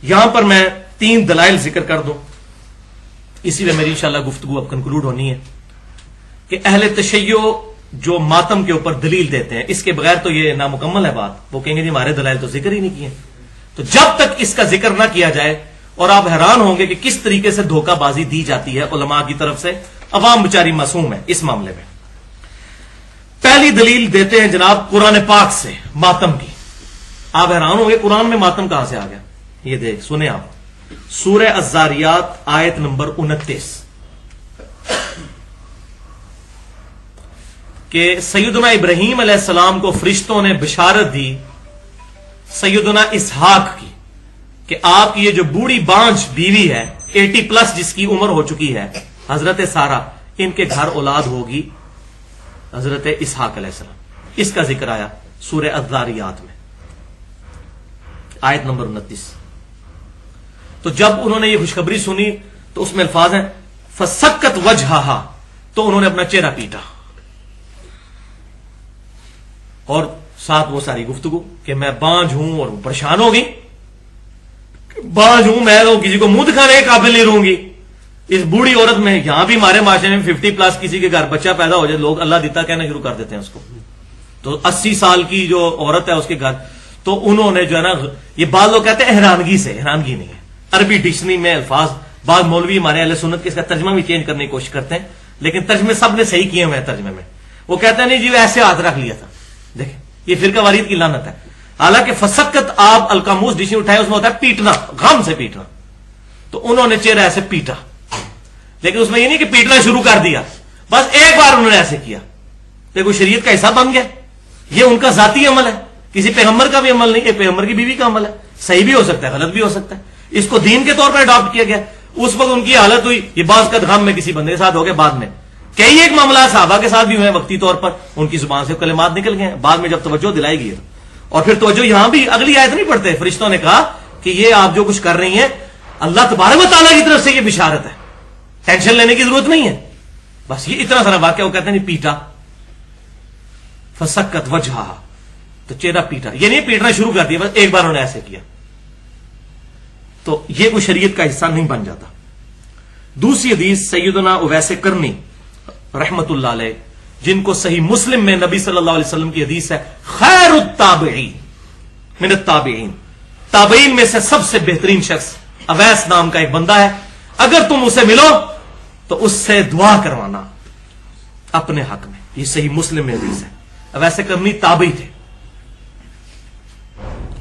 یہاں پر میں 3 دلائل ذکر کر دوں، اسی لیے میری انشاءاللہ گفتگو اب کنکلوڈ ہونی ہے کہ اہل تشیع جو ماتم کے اوپر دلیل دیتے ہیں، اس کے بغیر تو یہ نامکمل ہے بات. وہ کہیں گے جی ہمارے دلائل تو ذکر ہی نہیں کیے. تو جب تک اس کا ذکر نہ کیا جائے، اور آپ حیران ہوں گے کہ کس طریقے سے دھوکہ بازی دی جاتی ہے علماء کی طرف سے، عوام بیچاری معصوم ہے اس معاملے میں. پہلی دلیل دیتے ہیں جناب قرآن پاک سے ماتم کی. آپ حیران ہوں گے قرآن میں ماتم کہاں سے آ گیا. یہ دیکھ سنیں آپ، سورہ الذاریات آیت نمبر 29 کہ سیدنا ابراہیم علیہ السلام کو فرشتوں نے بشارت دی سیدنا اسحاق کی کہ آپ کی یہ جو بوڑھی بانجھ بیوی ہے 80+ جس کی عمر ہو چکی ہے، حضرت سارہ، ان کے گھر اولاد ہوگی حضرت اسحاق علیہ السلام. اس کا ذکر آیا سورہ الذاریات میں آیت نمبر 29. تو جب انہوں نے یہ خوشخبری سنی تو اس میں الفاظ ہیں فسکت وجہہا، تو انہوں نے اپنا چہرہ پیٹا، اور ساتھ وہ ساری گفتگو کہ میں بانجھ ہوں اور وہ پریشان ہوگی، بانجھ ہوں میں تو کسی کو منہ دکھانے کے قابل نہیں رہوں گی. اس بوڑھی عورت میں، یہاں بھی ہمارے معاشرے میں 50+ کسی کے گھر بچہ پیدا ہو جائے لوگ اللہ دیتا کہنا شروع کر دیتے ہیں اس کو. تو 80 سال کی جو عورت ہے اس کے گھر، تو انہوں نے جو ہے نا، یہ بعض لوگ کہتے ہیں حیرانگی سے، حیرانگی نہیں ہے. عربی ڈکشنری میں الفاظ، بعض مولوی ہمارے اہل سنت کے اس کا ترجمہ بھی چینج کرنے کی کوشش کرتے ہیں، لیکن ترجمے سب نے صحیح کیے ہوئے ہیں. ترجمے میں وہ کہتے ہیں نہیں جی وہ ایسے ہاتھ رکھ لیا تھا. دیکھیں یہ فرقہ واریت کی لعنت ہے. حالانکہ فسکت آپ القاموس ڈکشنری اٹھائے اس میں ہوتا ہے پیٹنا، غم سے پیٹنا. تو انہوں نے چہرہ ایسے پیٹا، لیکن اس میں یہ نہیں کہ پیٹنا شروع کر دیا، بس ایک بار انہوں نے ایسے کیا. دیکھو شریعت کا حصہ بن گیا. یہ ان کا ذاتی عمل ہے، کسی پیغمبر کا بھی عمل نہیں، یہ پیغمبر کی بیوی کا عمل ہے. صحیح بھی ہو سکتا ہے، غلط بھی ہو سکتا ہے. اس کو دین کے طور پر اڈاپٹ کیا گیا. اس وقت ان کی حالت ہوئی، یہ بعض کا غم میں کسی بندے کے ساتھ ہو گیا. بعد میں کئی ایک معاملات صحابہ کے ساتھ بھی ہوئے وقتی طور پر، ان کی زبان سے کلمات نکل گئے. بعد میں جب توجہ دلائی گئی اور پھر توجہ یہاں بھی اگلی آیت نہیں پڑھتے، فرشتوں نے کہا کہ یہ آپ جو کچھ کر رہی ہیں اللہ تبارک و تعالیٰ کی طرف سے یہ بشارت ہے، ٹینشن لینے کی ضرورت نہیں ہے. بس یہ اتنا سارا واقعہ. وہ کہتے ہیں پیٹا، فسکت وجہہا، تو چہرہ پیٹا. یہ نہیں پیٹنا شروع کر دیا، بس ایک بار انہوں نے ایسے کیا. تو یہ کوئی شریعت کا حصہ نہیں بن جاتا. دوسری حدیث سیدنا اویس کرنی رحمت اللہ علیہ، جن کو صحیح مسلم میں نبی صلی اللہ علیہ وسلم کی حدیث ہے خیر التابعین من التابعین، تابعین میں سے سب سے بہترین شخص اویس نام کا ایک بندہ ہے. اگر تم اسے ملو تو اس سے دعا کروانا اپنے حق میں. یہ صحیح مسلم میں حدیث ہے. اویس کرنی تابعی تھے،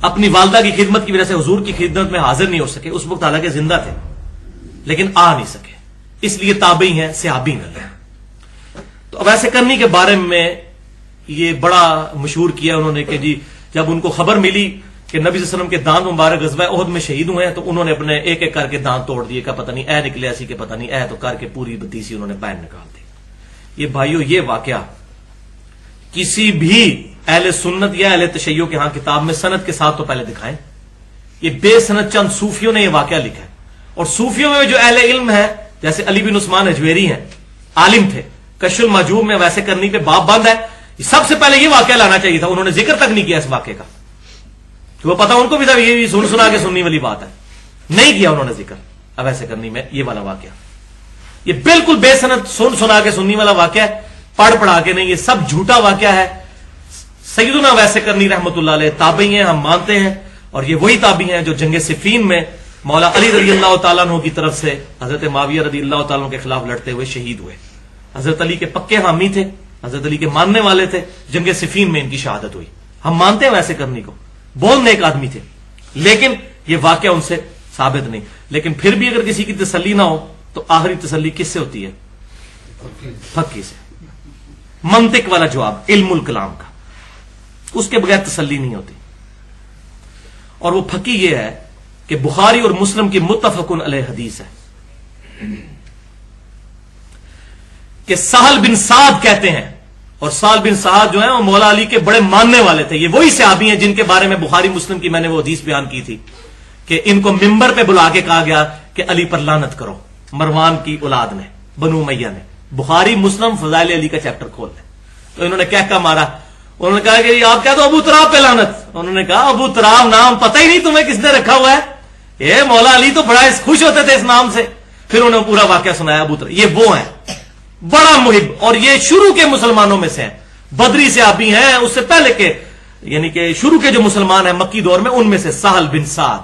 اپنی والدہ کی خدمت کی وجہ سے حضور کی خدمت میں حاضر نہیں ہو سکے. اس وقت حالانکہ زندہ تھے لیکن آ نہیں سکے، اس لیے تابعی ہیں، صحابی نہیں ہیں. تو اویس کرنی کے بارے میں یہ بڑا مشہور کیا انہوں نے کہ جی جب ان کو خبر ملی کہ نبی صلی اللہ علیہ وسلم کے دانت مبارک غزوہ احد میں شہید ہوئے ہیں، تو انہوں نے اپنے ایک ایک کر کے دانت توڑ دیے. کا پتہ نہیں اے نکلے ایسی کہ پتہ نہیں اے، تو کر کے پوری بتیسی انہوں نے باہر نکال دی. یہ بھائیو یہ واقعہ کسی بھی اہل سنت یا اہل تشیع کے ہاں کتاب میں سند کے ساتھ تو پہلے دکھائیں. یہ بے سند چند صوفیوں نے یہ واقعہ لکھا ہے. اور صوفیوں میں جو اہل علم ہے جیسے علی بن عثمان اجویری ہیں، عالم تھے، کشف المحجوب میں ویسے کرنی پہ باب بند ہے. سب سے پہلے یہ واقعہ لانا چاہیے تھا. انہوں نے ذکر تک نہیں کیا اس واقعے کا. تو وہ پتا ان کو بھی تھا یہ سن سنا کے سننی والی بات ہے، نہیں کیا انہوں نے ذکر. اب ایسے کرنی میں یہ والا واقعہ یہ بالکل بے سند سن سنا کے سننی والا واقعہ ہے، پڑھ پڑھا کے نہیں. یہ سب جھوٹا واقعہ ہے. سیدنا ویسے کرنی رحمت اللہ علیہ تابعی ہیں، ہم مانتے ہیں، اور یہ وہی تابعی ہیں جو جنگ صفین میں مولا علی رضی اللہ تعالیٰ عنہ کی طرف سے حضرت معاویہ رضی اللہ تعالیٰ عنہ کے خلاف لڑتے ہوئے شہید ہوئے. حضرت علی کے پکے حامی تھے، حضرت علی کے ماننے والے تھے. جنگ صفین میں ان کی شہادت ہوئی. ہم مانتے ہیں ویسے کرنی کو، بولنے ایک آدمی تھے، لیکن یہ واقعہ ان سے ثابت نہیں. لیکن پھر بھی اگر کسی کی تسلی نہ ہو تو آخری تسلی کس سے ہوتی ہے؟ پکی سے. منطق والا جواب، علم الکلام کا، اس کے بغیر تسلی نہیں ہوتی. اور وہ پھکی یہ ہے کہ بخاری اور مسلم کی متفق علیہ حدیث ہے کہ سہل بن سعد کہتے ہیں، اور سہل بن سعد جو ہیں وہ مولا علی کے بڑے ماننے والے تھے. یہ وہی صحابی ہیں جن کے بارے میں بخاری مسلم کی میں نے وہ حدیث بیان کی تھی کہ ان کو ممبر پہ بلا کے کہا گیا کہ علی پر لعنت کرو، مروان کی اولاد نے، بنو امیہ نے. بخاری مسلم فضائل علی کا چیپٹر کھول لیں. تو انہوں نے کہہ مارا، انہوں نے کہا کہ آپ کہہ دو ابو تراب پہ لعنت. انہوں نے کہا ابو تراب نام پتہ ہی نہیں تمہیں کس نے رکھا ہوا ہے. اے مولا علی تو بڑا خوش ہوتے تھے اس نام سے. پھر انہوں نے پورا واقعہ سنایا. ابو طلحہ یہ وہ ہیں بڑا محب, اور یہ شروع کے مسلمانوں میں سے ہیں, بدری سے صحابی ہیں, اس سے پہلے کے یعنی کہ شروع کے جو مسلمان ہیں مکی دور میں, ان میں سے سہل بن سعد.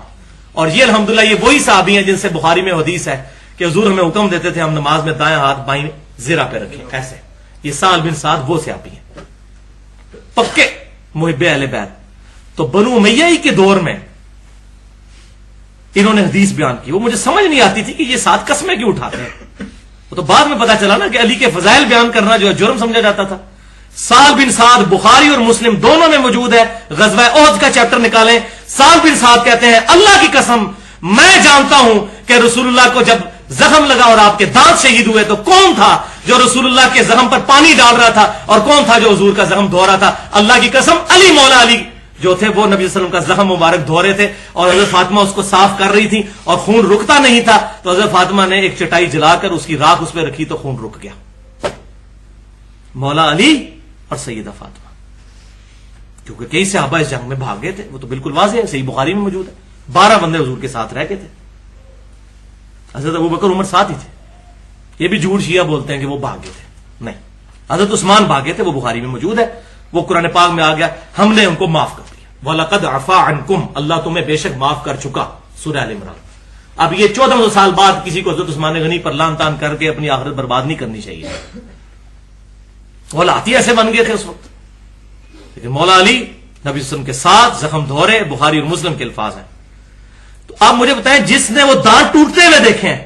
اور یہ الحمدللہ یہ وہی صحابی ہیں جن سے بخاری میں حدیث ہے کہ حضور ہمیں حکم دیتے تھے ہم نماز میں دائیں ہاتھ بائیں زرہ پہ رکھیں ایسے. یہ سہل بن سعد وہ صحابی ہیں پکے محب اہل بیت. تو بنو امیہ ہی کے دور میں انہوں نے حدیث بیان کی. وہ مجھے سمجھ نہیں آتی تھی کہ یہ 7 قسمیں کیوں اٹھاتے ہیں. وہ تو بعد میں پتا چلا نا کہ علی کے فضائل بیان کرنا جو ہے جرم سمجھا جاتا تھا. سہل بن سعد بخاری اور مسلم دونوں میں موجود ہے. غزوہ احد کا چیپٹر نکالیں. سہل بن سعد کہتے ہیں اللہ کی قسم میں جانتا ہوں کہ رسول اللہ کو جب زخم لگا اور آپ کے دانت شہید ہوئے تو کون تھا جو رسول اللہ کے زخم پر پانی ڈال رہا تھا اور کون تھا جو حضور کا زخم دھو رہا تھا. اللہ کی قسم علی مولا علی جو تھے وہ نبی صلی اللہ علیہ وسلم کا زخم مبارک دھو رہے تھے اور حضرت فاطمہ اس کو صاف کر رہی تھی اور خون رکتا نہیں تھا. تو حضرت فاطمہ نے ایک چٹائی جلا کر اس کی راکھ اس پہ رکھی تو خون رک گیا. مولا علی اور سیدہ فاطمہ, کیونکہ کئی صحابہ اس جنگ میں بھاگ گئے تھے. وہ تو بالکل واضح ہے, صحیح بخاری میں موجود ہے. 12 بندے حضور کے ساتھ رہ گئے تھے. حضرت ابوبکر عمر ساتھ ہی تھے. یہ بھی جھوٹ شیعہ بولتے ہیں کہ وہ بھاگ گئے تھے, نہیں. حضرت عثمان بھاگے تھے, وہ بخاری میں موجود ہے. وہ قرآن پاک میں آ گیا ہم نے ان کو معاف کر دیا. وَلَقَدْ عَفَا عَنْكُمْ اللہ تمہیں بے شک معاف کر چکا. سورہ آل عمران. اب یہ 1400 سال بعد کسی کو حضرت عثمان غنی پر لان تان کر کے اپنی آخرت برباد نہیں کرنی چاہیے. وہ لاتی ایسے بن گئے تھے اس وقت. لیکن مولا علی نبی صلی اللہ علیہ وسلم کے ساتھ زخم دھورے, بخاری اور مسلم کے الفاظ ہیں. تو آپ مجھے بتائیں جس نے وہ دانت ٹوٹتے ہوئے دیکھے ہیں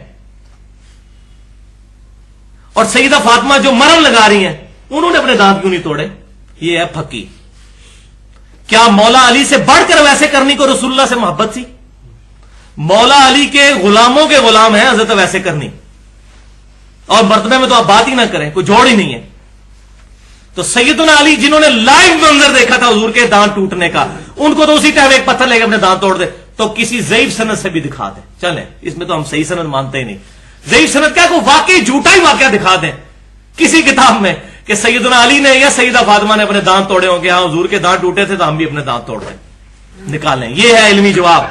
اور سیدہ فاطمہ جو مرم لگا رہی ہیں انہوں نے اپنے دانت کیوں نہیں توڑے؟ یہ ہے پھکی. کیا مولا علی سے بڑھ کر ویسے کرنی کو رسول اللہ سے محبت تھی؟ مولا علی کے غلاموں کے غلام ہیں حضرت ویسے کرنی, اور مرتبے میں تو آپ بات ہی نہ کریں, کوئی جوڑ ہی نہیں ہے. تو سیدنا علی جنہوں نے لائیو منظر دیکھا تھا حضور کے دانت ٹوٹنے کا, ان کو تو اسی ٹائم ایک پتھر لے کے اپنے دانت توڑ دے. تو کسی ضعیف سند سے بھی دکھا دیں, چلیں اس میں تو ہم صحیح سند مانتے ہی نہیں. ضعیف سند کیا کو واقعی جھوٹا ہی واقعہ دکھا دیں کسی کتاب میں کہ سیدنا علی نے یا سیدہ فاطمہ نے اپنے دانت توڑے ہوں کہ ہاں حضور کے دانت ٹوٹے تھے تو ہم بھی اپنے دانت توڑ دیں, نکالیں. یہ ہے علمی جواب.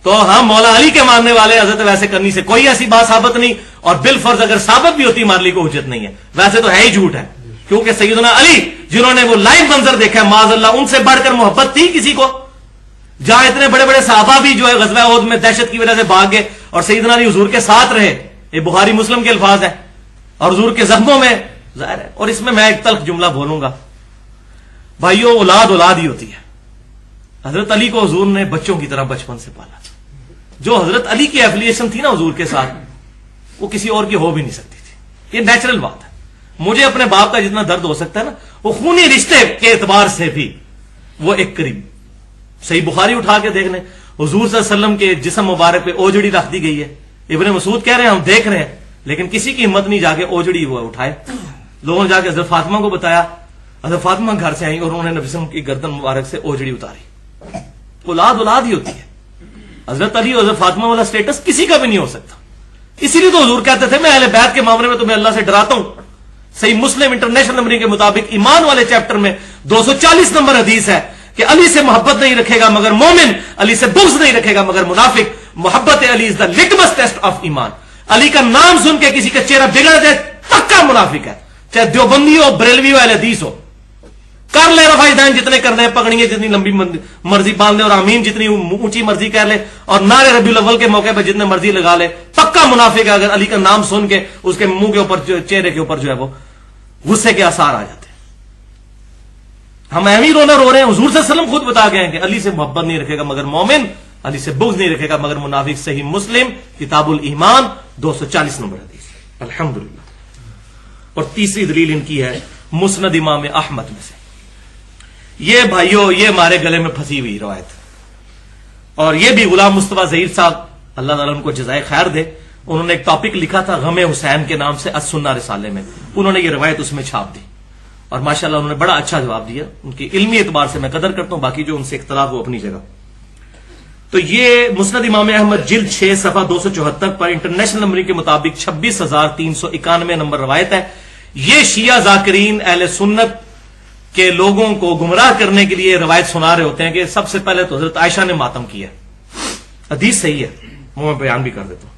تو ہم مولا علی کے ماننے والے حضرت ویسے کرنی سے کوئی ایسی بات ثابت نہیں, اور بالفرض اگر ثابت بھی ہوتی ہمارے لیے کوئی حجت نہیں ہے. ویسے تو ہے ہی جھوٹ ہے, کیونکہ سیدنا علی جنہوں نے وہ لائیو منظر دیکھا ہے معاذ اللہ, ان سے بڑھ کر محبت تھی کسی کو؟ جہاں اتنے بڑے بڑے صحابہ بھی جو ہے غزوہ احد میں دہشت کی وجہ سے بھاگ گئے اور سیدنا علی حضور کے ساتھ رہے. یہ بخاری مسلم کے الفاظ ہیں. اور حضور کے زخموں میں ظاہر ہے. اور اس میں ایک تلخ جملہ بولوں گا بھائیو, اولاد اولاد ہی ہوتی ہے. حضرت علی کو حضور نے بچوں کی طرح بچپن سے پالا. جو حضرت علی کی ایفیلیشن تھی نا حضور کے ساتھ, وہ کسی اور کی ہو بھی نہیں سکتی تھی. یہ نیچرل بات ہے. مجھے اپنے باپ کا جتنا درد ہو سکتا ہے نا, وہ خونی رشتے کے اعتبار سے بھی وہ ایک قریب. صحیح بخاری اٹھا کے دیکھ لیں, حضور صلی اللہ علیہ وسلم کے جسم مبارک پہ اوجڑی رکھ دی گئی ہے. ابن مسعود کہہ رہے ہیں ہم دیکھ رہے ہیں, لیکن کسی کی ہمت نہیں جا کے اوجڑی وہ اٹھائے. لوگوں نے جا کے حضرت فاطمہ کو بتایا, حضرت فاطمہ گھر سے آئی اور انہوں نے نبی صلی اللہ علیہ وسلم کی گردن مبارک سے اوجڑی اتاری. اولاد اولاد ہی ہوتی ہے. حضرت علی اور حضرت فاطمہ والا سٹیٹس کسی کا بھی نہیں ہو سکتا. اسی لیے تو حضور کہتے تھے میں اہل بیت کے معاملے میں تمہیں اللہ سے ڈراتا ہوں. صحیح مسلم انٹرنیشنل نمبرنگ کے مطابق ایمان والے چیپٹر میں 240 نمبر حدیث ہے کہ علی سے محبت نہیں رکھے گا مگر مومن, علی سے بغض نہیں رکھے گا مگر منافق. محبت علی از دا لٹمس ٹیسٹ آف ایمان. علی کا نام سن کے کسی کا چہرہ بگڑ جائے پکا منافق ہے, چاہے دیوبندی ہو, بریلوی ہو, اہل حدیث ہو. کر لے رفع دین جتنے کرنے ہیں, پگڑیاں جتنی لمبی مرضی باندھ لے, اور آمین جتنی اونچی مرضی کہہ لے, اور نعرے ربیع الاول کے موقع پہ جتنے مرضی لگا لے, پکا منافق ہے اگر علی کا نام سن کے اس کے منہ کے اوپر چہرے کے اوپر جو ہے وہ غصے کے آثار آ جاتے ہیں. ہم اہمی رونا رو رہے ہیں. حضور صلی اللہ علیہ وسلم خود بتا گئے ہیں کہ علی سے محبت نہیں رکھے گا مگر مومن, علی سے بغض نہیں رکھے گا مگر منافق. صحیح مسلم کتاب الایمان 240 نمبر حدیث. الحمدللہ. اور تیسری دلیل ان کی ہے مسند امام احمد میں سے. یہ بھائیو یہ ہمارے گلے میں پھنسی ہوئی روایت, اور یہ بھی غلام مصطفیٰ ظہیر صاحب اللہ تعالیٰ ان کو جزائے خیر دے, انہوں نے ایک ٹاپک لکھا تھا غم حسین کے نام سے السنہ رسالے میں. انہوں نے یہ روایت اس میں چھاپ دی اور ماشاءاللہ انہوں نے بڑا اچھا جواب دیا. ان کی علمی اعتبار سے میں قدر کرتا ہوں, باقی جو ان سے اختلاف ہو اپنی جگہ. تو یہ مسند امام احمد جلد 6 صفحہ 274 پر انٹرنیشنل نمبرنگ کے مطابق 26,391 نمبر روایت ہے. یہ شیعہ ذاکرین اہل سنت کے لوگوں کو گمراہ کرنے کے لیے روایت سنا رہے ہوتے ہیں کہ سب سے پہلے تو حضرت عائشہ نے ماتم کیا. حدیث صحیح ہے، وہ میں بیان بھی کر دیتا ہوں.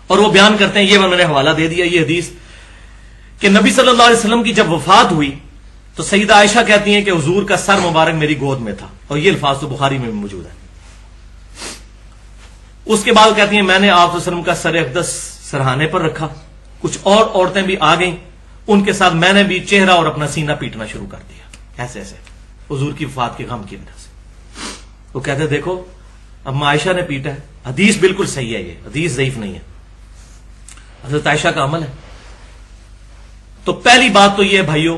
اور وہ بیان کرتے ہیں، یہ میں نے حوالہ دے دیا یہ حدیث، کہ نبی صلی اللہ علیہ وسلم کی جب وفات ہوئی تو سیدہ عائشہ کہتی ہیں کہ حضور کا سر مبارک میری گود میں تھا، اور یہ الفاظ تو بخاری میں بھی موجود ہے. اس کے بعد کہتی ہیں میں نے آپ صلی اللہ علیہ وسلم کا سر اقدس سرہانے پر رکھا، کچھ اور عورتیں بھی آ گئیں، ان کے ساتھ میں نے بھی چہرہ اور اپنا سینہ پیٹنا شروع کر دیا، ایسے ایسے حضور کی وفات کے غم کی وجہ سے. وہ کہتے ہیں دیکھو اب عائشہ نے پیٹا ہے، حدیث بالکل صحیح ہے، یہ حدیث ضعیف نہیں ہے، حضرت عائشہ کا عمل ہے. تو پہلی بات تو یہ ہے بھائیوں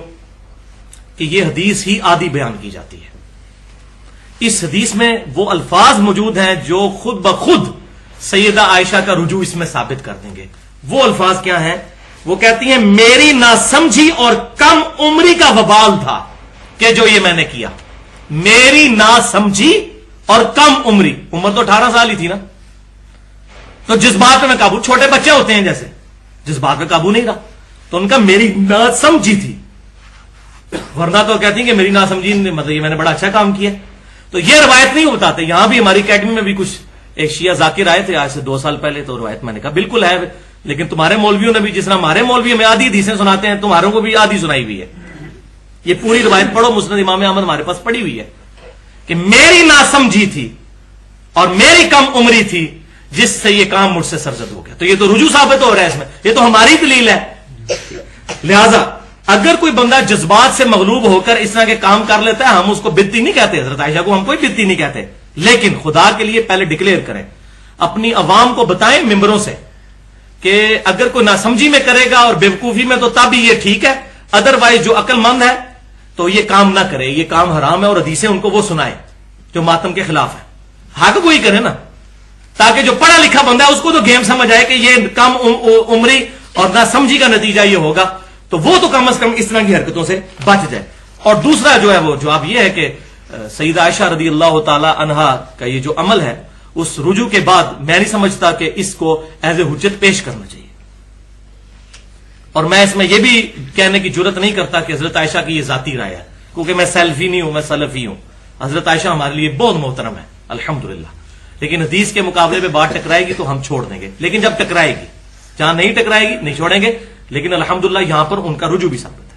کہ یہ حدیث ہی آدھی بیان کی جاتی ہے. اس حدیث میں وہ الفاظ موجود ہیں جو خود بخود سیدہ عائشہ کا رجوع اس میں ثابت کر دیں گے. وہ الفاظ کیا ہیں؟ وہ کہتی ہیں میری ناسمجھی اور کم عمری کا وبال تھا کہ جو یہ میں نے کیا. میری ناسمجھی اور کم عمری، عمر تو 18 سال ہی تھی نا، تو جذبات میں قابو، چھوٹے بچے ہوتے ہیں جیسے، جذبات میں قابو نہیں رہا، تو ان کا میری ناسمجھی تھی. ورنہ تو کہتی ہیں کہ میری ناسمجھی مطلب یہ میں نے بڑا اچھا کام کیا. تو یہ روایت نہیں بتاتے. یہاں بھی ہماری اکیڈمی میں بھی کچھ ایک شیعہ ذاکر آئے تھے آج سے 2 سال پہلے، تو روایت میں نے کہا بالکل ہے، لیکن تمہارے مولویوں نے بھی جس طرح ہمارے مولوی ہمیں آدھی حدیثیں سناتے ہیں، تمہاروں کو بھی آدھی سنائی ہوئی ہے. یہ پوری روایت پڑھو، مسند امام احمد ہمارے پاس پڑی ہوئی ہے کہ میری ناسمجھی تھی اور میری کم عمری تھی جس سے یہ کام مجھ سے سرزد ہو گیا. تو یہ تو رجوع ثابت ہو رہا ہے اس میں، یہ تو ہماری دلیل ہے. لہذا اگر کوئی بندہ جذبات سے مغلوب ہو کر اس طرح کے کام کر لیتا ہے، ہم اس کو بدتی نہیں کہتے، حضرت عائشہ کو ہم کوئی بدتی نہیں کہتے، لیکن خدا کے لیے پہلے ڈکلیئر کریں، اپنی عوام کو بتائیں ممبروں سے کہ اگر کوئی ناسمجھی میں کرے گا اور بیوقوفی میں تو تب یہ ٹھیک ہے، ادروائز جو عقل مند ہے تو یہ کام نہ کرے، یہ کام حرام ہے. اور حدیثیں ان کو وہ سنائے جو ماتم کے خلاف ہے. حق وہی کرے نا، تاکہ جو پڑھا لکھا بندہ ہے اس کو تو گیم سمجھ آئے کہ یہ کم عمری اور ناسمجھی کا نتیجہ یہ ہوگا، تو وہ تو کم از کم اس طرح کی حرکتوں سے بچ جائے. اور دوسرا جو ہے وہ جواب یہ ہے کہ سیدہ عائشہ رضی اللہ تعالی عنہا کا یہ جو عمل ہے، اس رجوع کے بعد میں نہیں سمجھتا کہ اس کو ایز اے حجت پیش کرنا چاہیے. اور میں اس میں یہ بھی کہنے کی جرت نہیں کرتا کہ حضرت عائشہ کی یہ ذاتی رائے ہے، کیونکہ میں سیلفی نہیں ہوں، میں سلفی ہوں. حضرت عائشہ ہمارے لیے بہت محترم ہے الحمدللہ، لیکن حدیث کے مقابلے میں بات ٹکرائے گی تو ہم چھوڑ دیں گے، لیکن جب ٹکرائے گی، جہاں نہیں ٹکرائے گی نہیں چھوڑیں گے. لیکن الحمدللہ یہاں پر ان کا رجوع بھی ثابت